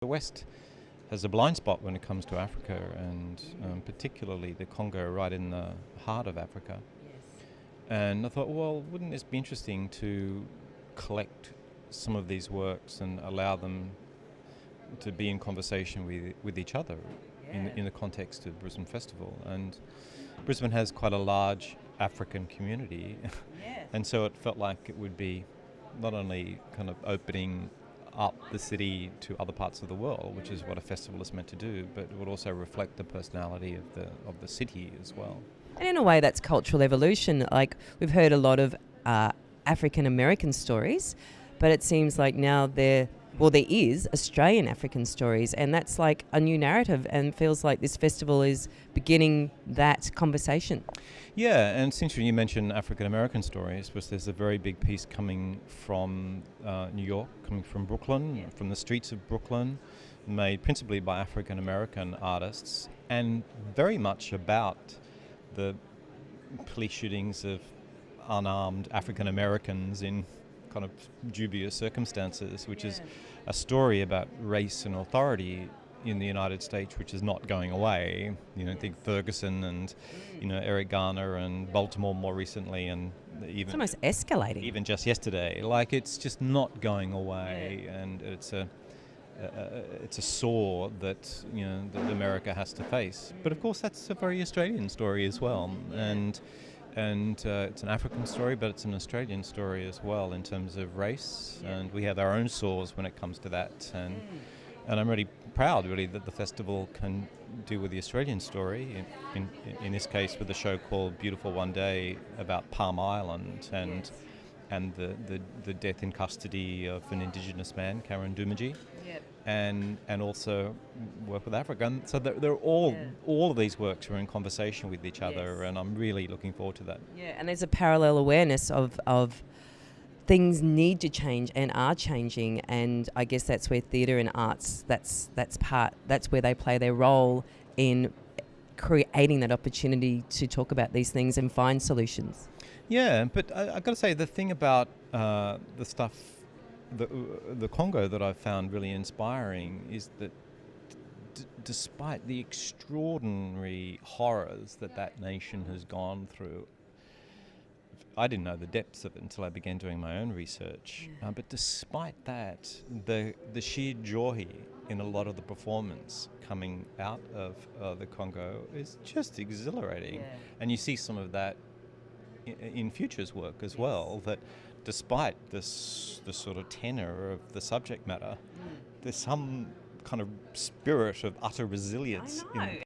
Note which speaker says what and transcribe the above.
Speaker 1: The West has a blind spot when it comes to Africa, and particularly the Congo, right in the heart of Africa.
Speaker 2: Yes.
Speaker 1: And I thought, well, wouldn't this be interesting to collect some of these works and allow them to be in conversation with each other in the context of Brisbane Festival? And Brisbane has quite a large African community,
Speaker 2: Yes.
Speaker 1: and so it felt like it would be not only kind of opening up the city to other parts of the world, which is what a festival is meant to do, but it would also reflect the personality of the city as well.
Speaker 2: And in a way, that's cultural evolution. Like, we've heard a lot of African American stories, but it seems like now there is Australian African stories, and that's like a new narrative, and feels like this festival is beginning that conversation.
Speaker 1: Yeah, and it's interesting you mentioned African American stories, because there's a very big piece coming from New York, coming from Brooklyn, from the streets of Brooklyn, made principally by African American artists, and very much about the police shootings of unarmed African Americans in kind of dubious circumstances, which is a story about race and authority in the United States, which is not going away. Think Ferguson and Eric Garner, and Baltimore more recently, and
Speaker 2: It's almost escalating.
Speaker 1: even just yesterday. Like, it's just not going away, and it's a sore that that America has to face. But of course, that's a very Australian story as well, and it's an African story, but it's an Australian story as well in terms of race, and we have our own sores when it comes to that. And I'm really proud, really, that the festival can deal with the Australian story, in this case with a show called Beautiful One Day about Palm Island and the death in custody of an Indigenous man, Karen Doomadgee, and also work with Africa. And so they're all of these works are in conversation with each other, and I'm really looking forward to that.
Speaker 2: Yeah, and there's a parallel awareness of things need to change and are changing, and I guess that's where theatre and arts, that's where they play their role in creating that opportunity to talk about these things and find solutions.
Speaker 1: Yeah, but I've got to say, the thing about the stuff, the Congo, that I've found really inspiring is that despite the extraordinary horrors that nation has gone through, I didn't know the depths of it until I began doing my own research. But despite that, the sheer joy in a lot of the performance coming out of the Congo is just exhilarating.
Speaker 2: Yeah.
Speaker 1: And you see some of that in Future's work as well, that despite the sort of tenor of the subject matter, there's some kind of spirit of utter resilience
Speaker 2: I know.
Speaker 1: in